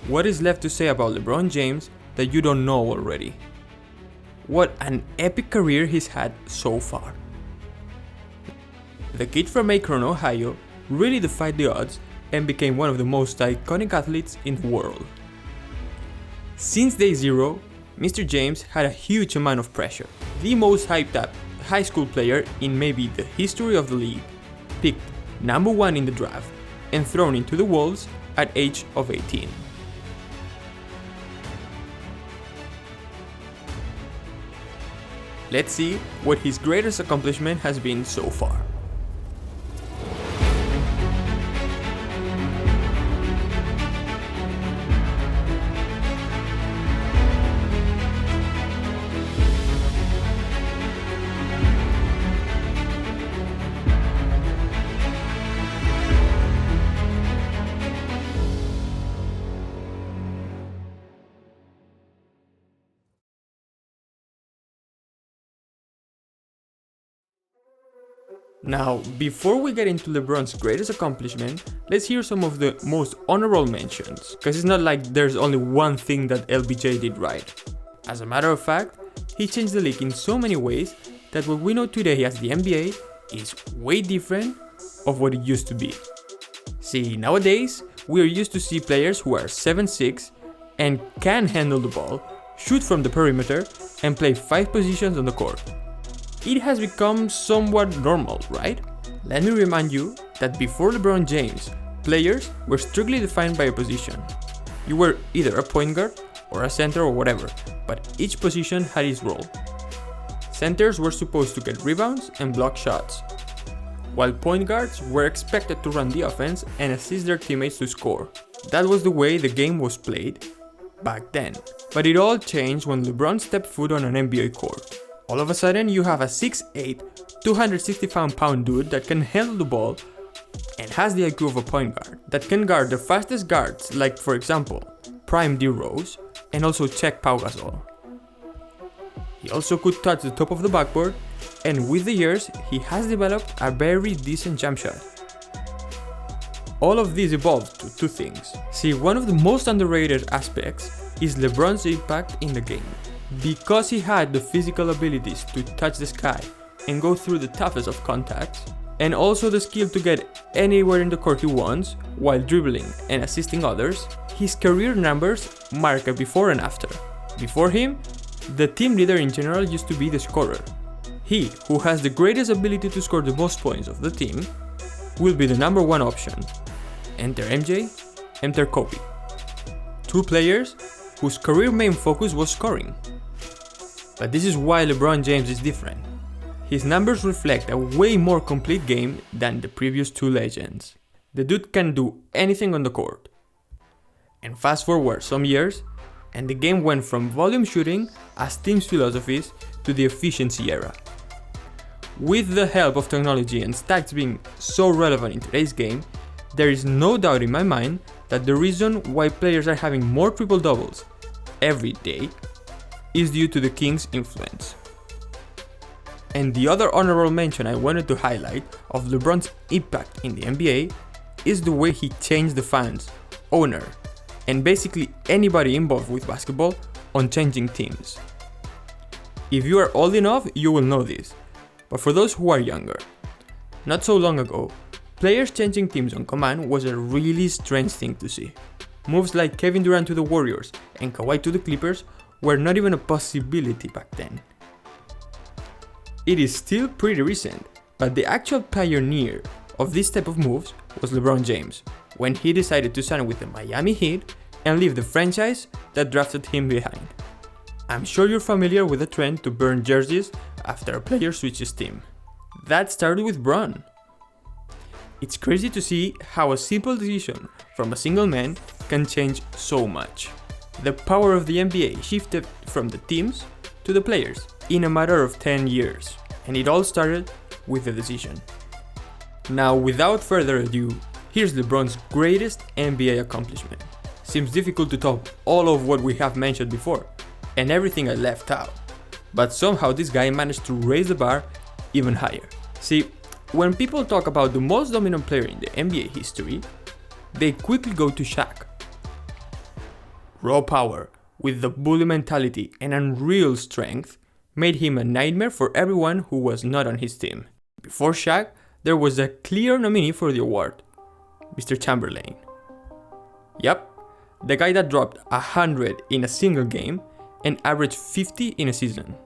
What is left to say about LeBron James that you don't know already? What an epic career he's had so far. The kid from Akron, Ohio really defied the odds and became one of the most iconic athletes in the world. Since day zero, Mr. James had a huge amount of pressure. The most hyped up high school player in maybe the history of the league, picked number 1 in the draft and thrown into the wolves at age of 18. Let's see what his greatest accomplishment has been so far. Now, before we get into LeBron's greatest accomplishment, let's hear some of the most honorable mentions, because it's not like there's only one thing that LBJ did right. As a matter of fact, he changed the league in so many ways that what we know today as the NBA is way different of what it used to be. See, nowadays, we are used to see players who are 7'6" and can handle the ball, shoot from the perimeter, and play 5 positions on the court. It has become somewhat normal, right? Let me remind you that before LeBron James, players were strictly defined by a position. You were either a point guard or a center or whatever, but each position had its role. Centers were supposed to get rebounds and block shots, while point guards were expected to run the offense and assist their teammates to score. That was the way the game was played back then. But it all changed when LeBron stepped foot on an NBA court. All of a sudden, you have a 6'8", 265-pound dude that can handle the ball and has the IQ of a point guard, that can guard the fastest guards like, for example, Prime D Rose, and also check Pau Gasol. He also could touch the top of the backboard, and with the years, he has developed a very decent jump shot. All of this evolved to 2 things. See, one of the most underrated aspects is LeBron's impact in the game. Because he had the physical abilities to touch the sky and go through the toughest of contacts, and also the skill to get anywhere in the court he wants while dribbling and assisting others, his career numbers mark a before and after. Before him, the team leader in general used to be the scorer. He who has the greatest ability to score the most points of the team will be the number 1 option. Enter MJ, enter Kobe. 2 players whose career main focus was scoring. But this is why LeBron James is different. His numbers reflect a way more complete game than the previous 2 legends. The dude can do anything on the court. And fast forward some years, and the game went from volume shooting as teams' philosophies to the efficiency era. With the help of technology and stats being so relevant in today's game, there is no doubt in my mind that the reason why players are having more triple-doubles every day is due to the Kings' influence. And the other honorable mention I wanted to highlight of LeBron's impact in the NBA is the way he changed the fans, owner, and basically anybody involved with basketball on changing teams. If you are old enough, you will know this, but for those who are younger, not so long ago, players changing teams on command was a really strange thing to see. Moves like Kevin Durant to the Warriors and Kawhi to the Clippers were not even a possibility back then. It is still pretty recent, but the actual pioneer of this type of moves was LeBron James, when he decided to sign with the Miami Heat and leave the franchise that drafted him behind. I'm sure you're familiar with the trend to burn jerseys after a player switches team. That started with Bron. It's crazy to see how a simple decision from a single man can change so much. The power of the NBA shifted from the teams to the players in a matter of 10 years, and it all started with a decision. Now, without further ado, here's LeBron's greatest NBA accomplishment. Seems difficult to top all of what we have mentioned before, and everything I left out, but somehow this guy managed to raise the bar even higher. See, when people talk about the most dominant player in the NBA history, they quickly go to Shaq. raw power with the bully mentality and unreal strength made him a nightmare for everyone who was not on his team. Before Shaq, there was a clear nominee for the award, Mr. Chamberlain. Yep, the guy that dropped 100 in a single game and averaged 50 in a season.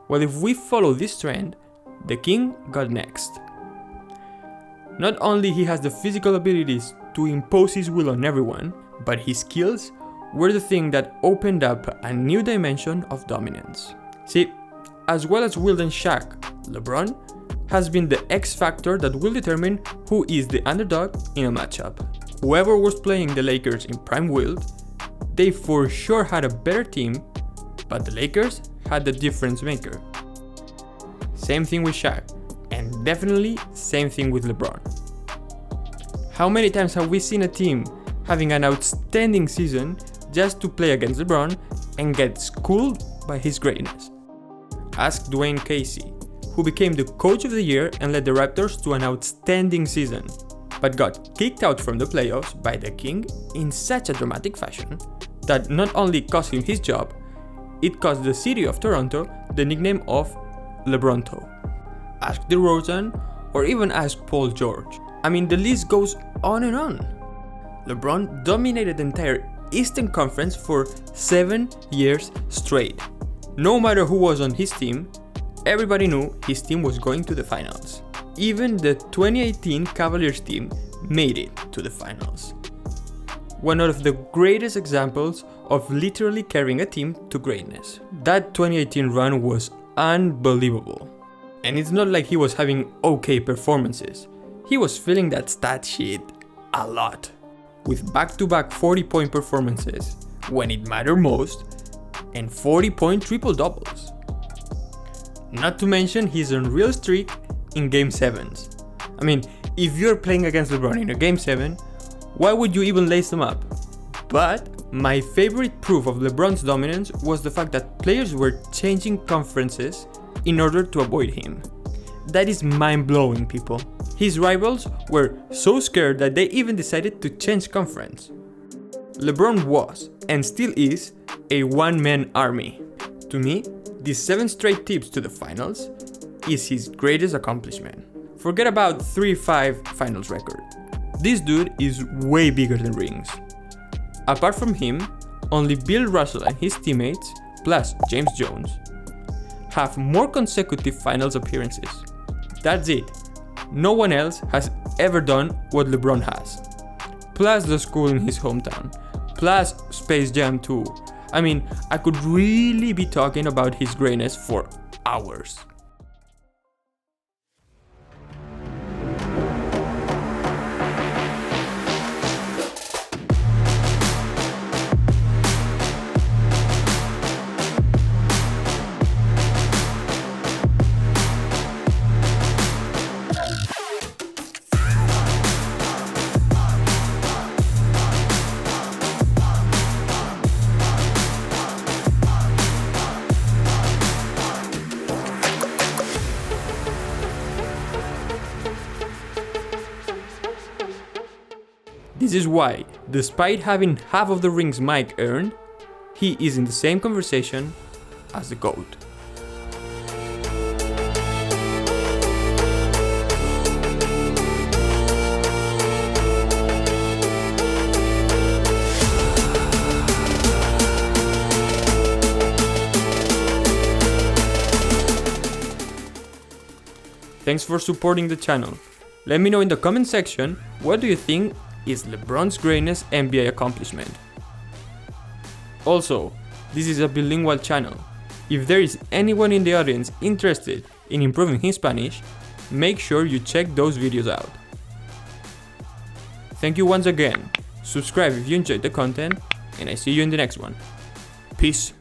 Well, if we follow this trend, the king got next. Not only he has the physical abilities to impose his will on everyone, but his skills were the thing that opened up a new dimension of dominance. See, as well as Wilt and Shaq, LeBron has been the X factor that will determine who is the underdog in a matchup. Whoever was playing the Lakers in prime Wilt, they for sure had a better team, but the Lakers had the difference maker. Same thing with Shaq, and definitely same thing with LeBron. How many times have we seen a team having an outstanding season just to play against LeBron and get schooled by his greatness? Ask Dwayne Casey, who became the coach of the year and led the Raptors to an outstanding season, but got kicked out from the playoffs by the King in such a dramatic fashion that not only cost him his job, it cost the city of Toronto the nickname of LeBronto. Ask DeRozan, or even ask Paul George. I mean, the list goes on and on. LeBron dominated the entire Eastern Conference for 7 years straight. No matter who was on his team, everybody knew his team was going to the finals. Even the 2018 Cavaliers team made it to the finals. One of the greatest examples of literally carrying a team to greatness. That 2018 run was unbelievable. And it's not like he was having okay performances. He was feeling that stat sheet a lot, with back-to-back 40-point performances when it mattered most, and 40-point triple-doubles. Not to mention his unreal streak in Game 7s. I mean, if you're playing against LeBron in a Game 7, why would you even lace them up? But my favorite proof of LeBron's dominance was the fact that players were changing conferences in order to avoid him. That is mind-blowing, people. His rivals were so scared that they even decided to change conference. LeBron was, and still is, a one-man army. To me, these 7 straight trips to the finals is his greatest accomplishment. Forget about 3-5 finals record. This dude is way bigger than rings. Apart from him, only Bill Russell and his teammates, plus James Jones, have more consecutive finals appearances. That's it. No one else has ever done what LeBron has. Plus the school in his hometown. Plus Space Jam 2. I mean, I could really be talking about his greatness for hours. This is why, despite having half of the rings Mike earned, he is in the same conversation as the GOAT. Thanks for supporting the channel. Let me know in the comment section, what do you think is LeBron's greatest NBA accomplishment? Also, this is a bilingual channel. If there is anyone in the audience interested in improving his Spanish, make sure you check those videos out. Thank you once again. Subscribe if you enjoyed the content, and I see you in the next one. Peace.